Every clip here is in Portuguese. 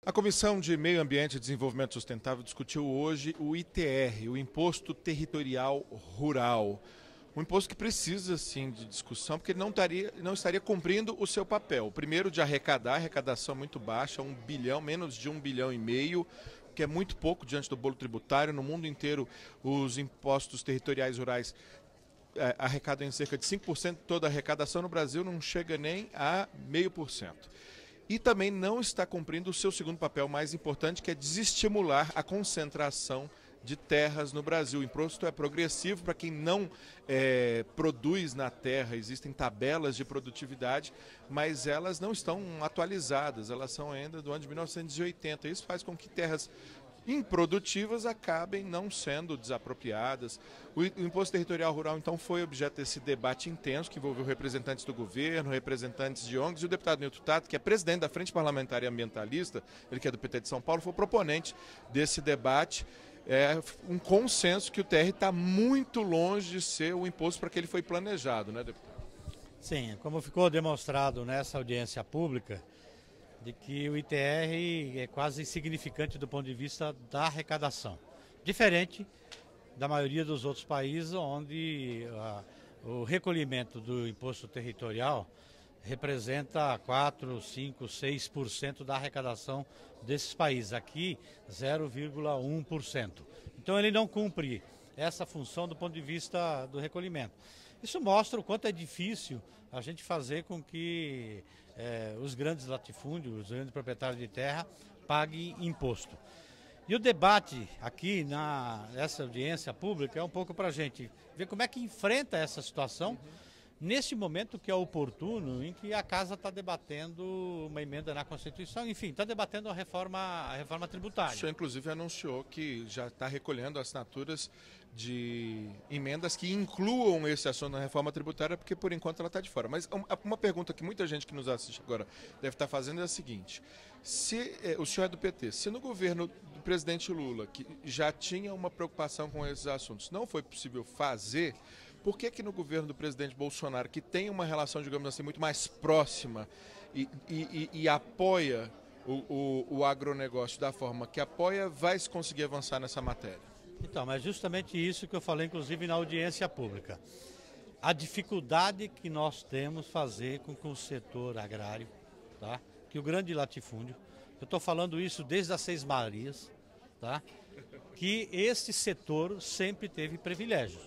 A Comissão de Meio Ambiente e Desenvolvimento Sustentável discutiu hoje o ITR, o Imposto Territorial Rural. Um imposto que precisa, sim, de discussão, porque ele não estaria cumprindo o seu papel. O primeiro, de arrecadar, arrecadação muito baixa, 1 bilhão, menos de 1,5 bilhão, que é muito pouco diante do bolo tributário. No mundo inteiro, os impostos territoriais rurais arrecadam em cerca de 5% de toda a arrecadação. No Brasil, não chega nem a 0,5%. E também não está cumprindo o seu segundo papel mais importante, que é desestimular a concentração de terras no Brasil. O imposto é progressivo para quem não produz na terra. Existem tabelas de produtividade, mas elas não estão atualizadas, elas são ainda do ano de 1980. Isso faz com que terras improdutivas acabem não sendo desapropriadas. O Imposto Territorial Rural, então, foi objeto desse debate intenso que envolveu representantes do governo, representantes de ONGs, e o deputado Nilton Tato, que é presidente da Frente Parlamentar e Ambientalista, ele que é do PT de São Paulo, foi o proponente desse debate. É um consenso que o TR está muito longe de ser o imposto para que ele foi planejado, né, deputado? Sim, como ficou demonstrado nessa audiência pública, de que o ITR é quase insignificante do ponto de vista da arrecadação. Diferente da maioria dos outros países, onde o recolhimento do imposto territorial representa 4, 5, 6% da arrecadação desses países. Aqui, 0,1%. Então ele não cumpre essa função do ponto de vista do recolhimento. Isso mostra o quanto é difícil a gente fazer com que os grandes latifúndios, os grandes proprietários de terra, paguem imposto. E o debate aqui nessa audiência pública é um pouco para a gente ver como é que enfrenta essa situação nesse momento que é oportuno, em que a Casa está debatendo uma emenda na Constituição, enfim, está debatendo a reforma tributária. O senhor, inclusive, anunciou que já está recolhendo assinaturas de emendas que incluam esse assunto na reforma tributária, porque, por enquanto, ela está de fora. Mas uma pergunta que muita gente que nos assiste agora deve estar fazendo é a seguinte: se o senhor é do PT, se no governo do presidente Lula, que já tinha uma preocupação com esses assuntos, não foi possível fazer, por que no governo do presidente Bolsonaro, que tem uma relação, digamos assim, muito mais próxima e apoia o agronegócio da forma que apoia, vai se conseguir avançar nessa matéria? Então, mas justamente isso que eu falei, inclusive, na audiência pública. A dificuldade que nós temos fazer com que o setor agrário, tá? Que o grande latifúndio, eu estou falando isso desde as Seis Marias, tá? Que esse setor sempre teve privilégios.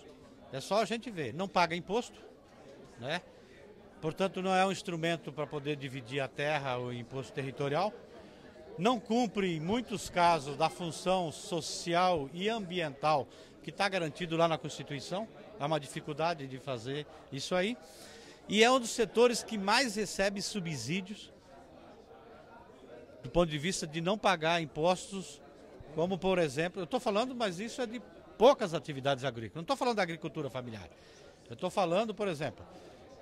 É só a gente ver, não paga imposto, né? Portanto, não é um instrumento para poder dividir a terra, o imposto territorial. Não cumpre, em muitos casos, da função social e ambiental que está garantido lá na Constituição. Há uma dificuldade de fazer isso aí. E é um dos setores que mais recebe subsídios, do ponto de vista de não pagar impostos, como, por exemplo, eu estou falando, mas isso é de poucas atividades agrícolas. Não estou falando da agricultura familiar. Eu estou falando, por exemplo,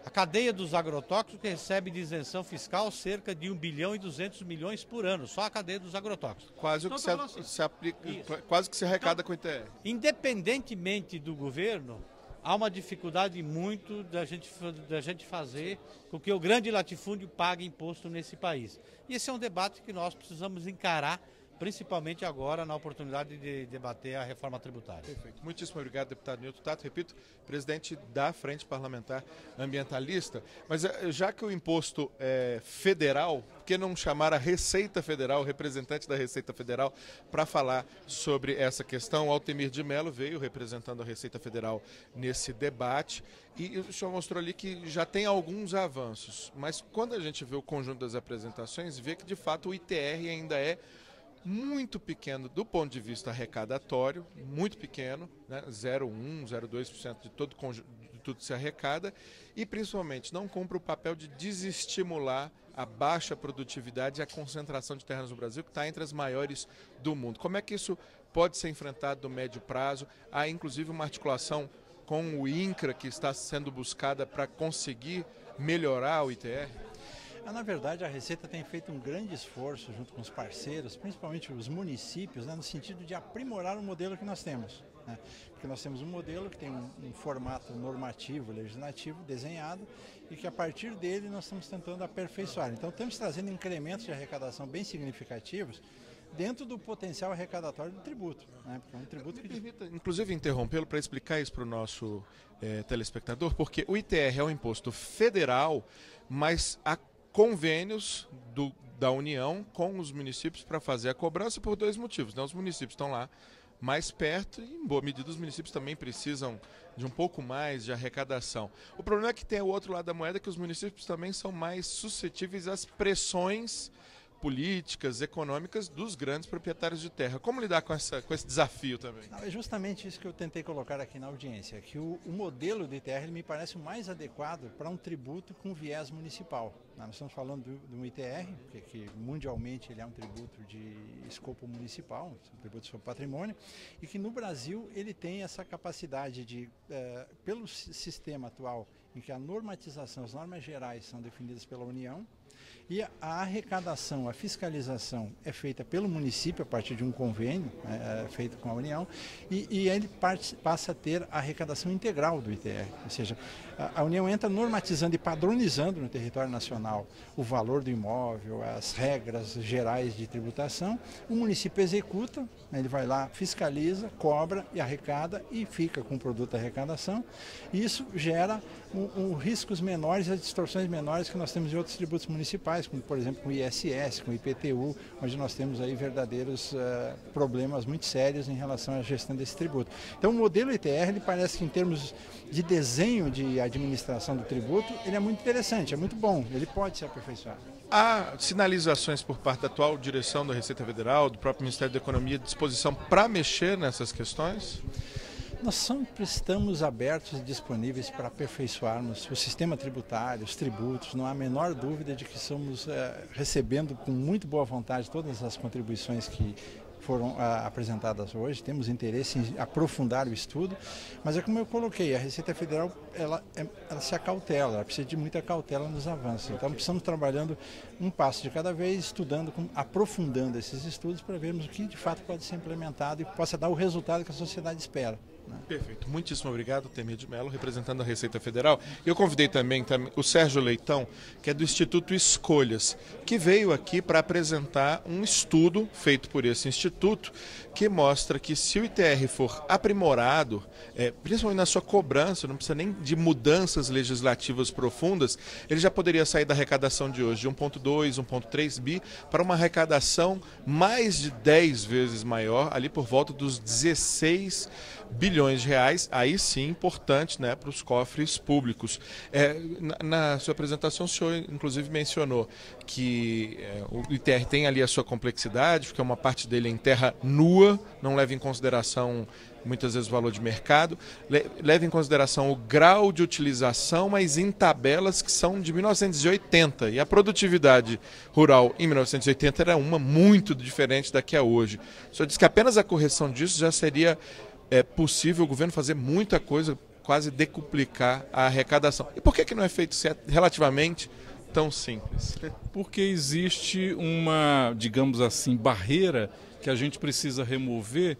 a cadeia dos agrotóxicos, que recebe de isenção fiscal cerca de 1 bilhão e 200 milhões por ano, só a cadeia dos agrotóxicos. Quase então, o que se aplica, quase que se arrecada então, com o ITR. Independentemente do governo, há uma dificuldade muito da gente fazer com que o grande latifúndio pague imposto nesse país. E esse é um debate que nós precisamos encarar, principalmente agora, na oportunidade de debater a reforma tributária. Perfeito. Muitíssimo obrigado, deputado Nilton Tato. Repito, presidente da Frente Parlamentar Ambientalista. Mas já que o imposto é federal, por que não chamar a Receita Federal, o representante da Receita Federal, para falar sobre essa questão? O Altemir de Mello veio representando a Receita Federal nesse debate e o senhor mostrou ali que já tem alguns avanços. Mas quando a gente vê o conjunto das apresentações, vê que, de fato, o ITR ainda é muito pequeno do ponto de vista arrecadatório, muito pequeno, né? 0,1%, 0,2% de tudo que se arrecada, e principalmente não cumpre o papel de desestimular a baixa produtividade e a concentração de terras no Brasil, que está entre as maiores do mundo. Como é que isso pode ser enfrentado no médio prazo? Há inclusive uma articulação com o INCRA que está sendo buscada para conseguir melhorar o ITR? Na verdade, a Receita tem feito um grande esforço junto com os parceiros, principalmente os municípios, né, no sentido de aprimorar o modelo que nós temos. Né? Porque nós temos um modelo que tem um formato normativo, legislativo, desenhado, e que a partir dele nós estamos tentando aperfeiçoar. Então estamos trazendo incrementos de arrecadação bem significativos dentro do potencial arrecadatório do tributo. Né? Porque é um tributo que... Permita, inclusive, interrompê-lo para explicar isso para o nosso telespectador, porque o ITR é um imposto federal, mas há convênios da União com os municípios para fazer a cobrança por dois motivos. Né? Os municípios estão lá mais perto e, em boa medida, os municípios também precisam de um pouco mais de arrecadação. O problema é que tem o outro lado da moeda, que os municípios também são mais suscetíveis às pressões políticas, econômicas dos grandes proprietários de terra. Como lidar com esse desafio também? Não, é justamente isso que eu tentei colocar aqui na audiência, que o modelo do ITR me parece o mais adequado para um tributo com viés municipal. Nós estamos falando do ITR, que mundialmente ele é um tributo de escopo municipal, um tributo sobre patrimônio, e que no Brasil ele tem essa capacidade de, pelo sistema atual, em que a normatização, as normas gerais são definidas pela União, e a arrecadação, a fiscalização é feita pelo município a partir de um convênio feito com a União e ele passa a ter a arrecadação integral do ITR. Ou seja, a União entra normatizando e padronizando no território nacional o valor do imóvel, as regras gerais de tributação. O município executa, ele vai lá, fiscaliza, cobra e arrecada e fica com o produto da arrecadação. Isso gera riscos menores e as distorções menores que nós temos em outros tributos municipais, como por exemplo com o ISS, com o IPTU, onde nós temos aí verdadeiros problemas muito sérios em relação à gestão desse tributo. Então o modelo ITR, ele parece que em termos de desenho de administração do tributo, ele é muito interessante, é muito bom, ele pode ser aperfeiçoado. Há sinalizações por parte da atual direção da Receita Federal, do próprio Ministério da Economia, de disposição para mexer nessas questões? Nós sempre estamos abertos e disponíveis para aperfeiçoarmos o sistema tributário, os tributos. Não há a menor dúvida de que estamos recebendo com muito boa vontade todas as contribuições que foram apresentadas hoje. Temos interesse em aprofundar o estudo, mas é como eu coloquei, a Receita Federal ela se acautela, ela precisa de muita cautela nos avanços. Então precisamos trabalhando um passo de cada vez, estudando, aprofundando esses estudos para vermos o que de fato pode ser implementado e possa dar o resultado que a sociedade espera. Perfeito. Muitíssimo obrigado, Temir de Mello, representando a Receita Federal. Eu convidei também o Sérgio Leitão, que é do Instituto Escolhas, que veio aqui para apresentar um estudo feito por esse instituto que mostra que se o ITR for aprimorado, principalmente na sua cobrança, não precisa nem de mudanças legislativas profundas, ele já poderia sair da arrecadação de hoje de 1,2, 1,3 bi para uma arrecadação mais de 10 vezes maior, ali por volta dos 16 bilhões de reais, aí sim importante, né, para os cofres públicos. Na sua apresentação o senhor inclusive mencionou que o ITR tem ali a sua complexidade, porque uma parte dele é em terra nua, não leva em consideração muitas vezes o valor de mercado, leva em consideração o grau de utilização, mas em tabelas que são de 1980, e a produtividade rural em 1980 era uma muito diferente da que é hoje. O senhor disse que apenas a correção disso já seria possível o governo fazer muita coisa, quase decuplicar a arrecadação. E por que não é feito relativamente tão simples? Porque existe uma, digamos assim, barreira que a gente precisa remover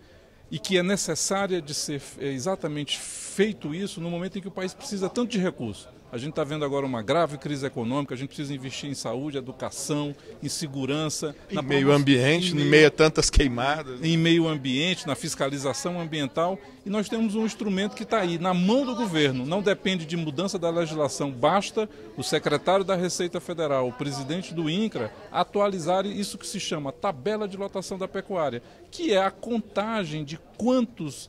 e que é necessária de ser exatamente feito isso no momento em que o país precisa tanto de recursos. A gente está vendo agora uma grave crise econômica, a gente precisa investir em saúde, educação, em segurança. Em meio ambiente, em meio a tantas queimadas. Em meio ambiente, na fiscalização ambiental. E nós temos um instrumento que está aí, na mão do governo. Não depende de mudança da legislação. Basta o secretário da Receita Federal, o presidente do INCRA, atualizar isso que se chama tabela de lotação da pecuária, que é a contagem de quantos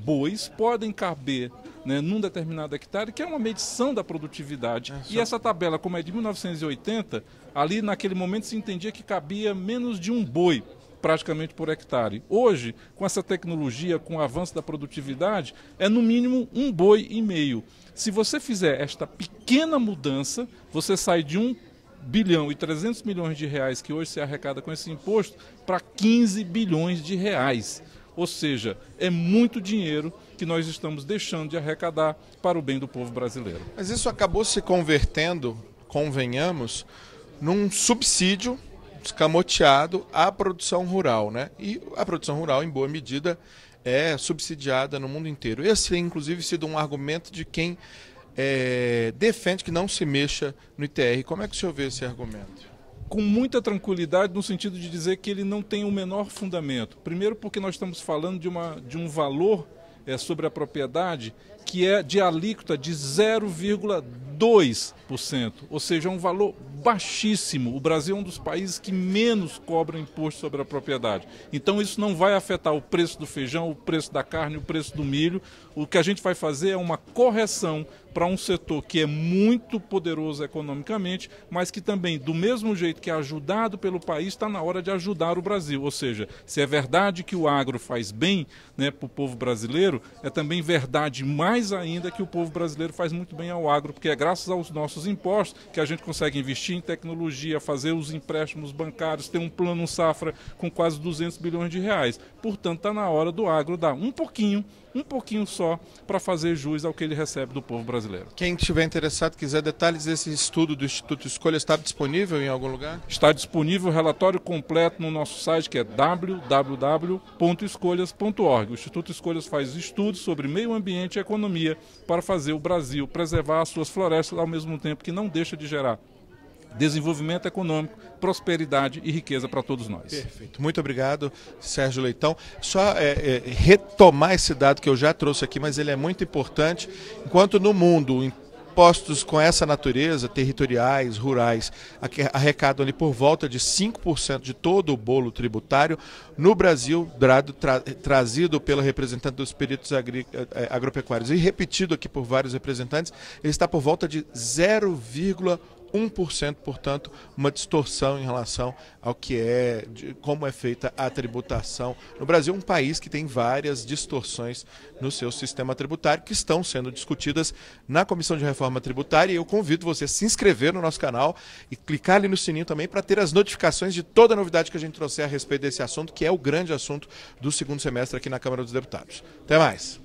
bois podem caber, né, num determinado hectare, que é uma medição da produtividade. E essa tabela, como é de 1980, ali naquele momento se entendia que cabia menos de um boi praticamente por hectare. Hoje, com essa tecnologia, com o avanço da produtividade, é no mínimo 1,5 boi. Se você fizer esta pequena mudança, você sai de 1 bilhão e 300 milhões de reais que hoje se arrecada com esse imposto para 15 bilhões de reais. Ou seja, é muito dinheiro que nós estamos deixando de arrecadar para o bem do povo brasileiro. Mas isso acabou se convertendo, convenhamos, num subsídio escamoteado à produção rural, né? E a produção rural, em boa medida, é subsidiada no mundo inteiro. Esse tem, inclusive, sido um argumento de quem defende que não se mexa no ITR. Como é que o senhor vê esse argumento? Com muita tranquilidade, no sentido de dizer que ele não tem o menor fundamento. Primeiro porque nós estamos falando de um valor sobre a propriedade que é de alíquota de 0,2%, ou seja, é um valor baixíssimo. O Brasil é um dos países que menos cobra imposto sobre a propriedade. Então isso não vai afetar o preço do feijão, o preço da carne, o preço do milho. O que a gente vai fazer é uma correção para um setor que é muito poderoso economicamente, mas que também, do mesmo jeito que é ajudado pelo país, está na hora de ajudar o Brasil. Ou seja, se é verdade que o agro faz bem, né, para o povo brasileiro, é também verdade mais ainda que o povo brasileiro faz muito bem ao agro, porque é graças aos nossos impostos que a gente consegue investir em tecnologia, fazer os empréstimos bancários, ter um plano safra com quase 200 bilhões de reais. Portanto, está na hora do agro dar um pouquinho só, para fazer jus ao que ele recebe do povo brasileiro. Quem estiver interessado, quiser detalhes desse estudo do Instituto Escolha, está disponível em algum lugar? Está disponível o relatório completo no nosso site, que é www.escolhas.org. O Instituto Escolhas faz estudos sobre meio ambiente e economia para fazer o Brasil preservar as suas florestas, ao mesmo tempo que não deixa de gerar desenvolvimento econômico, prosperidade e riqueza para todos nós. Perfeito. Muito obrigado, Sérgio Leitão. Só retomar esse dado que eu já trouxe aqui, mas ele é muito importante. Enquanto no mundo impostos com essa natureza, territoriais, rurais, arrecadam ali por volta de 5% de todo o bolo tributário, no Brasil, trazido pelo representante dos peritos agropecuários e repetido aqui por vários representantes, ele está por volta de 0,1%, portanto, uma distorção em relação ao que como é feita a tributação no Brasil, um país que tem várias distorções no seu sistema tributário que estão sendo discutidas na Comissão de Reforma Tributária, e eu convido você a se inscrever no nosso canal e clicar ali no sininho também para ter as notificações de toda a novidade que a gente trouxer a respeito desse assunto, que é o grande assunto do segundo semestre aqui na Câmara dos Deputados. Até mais!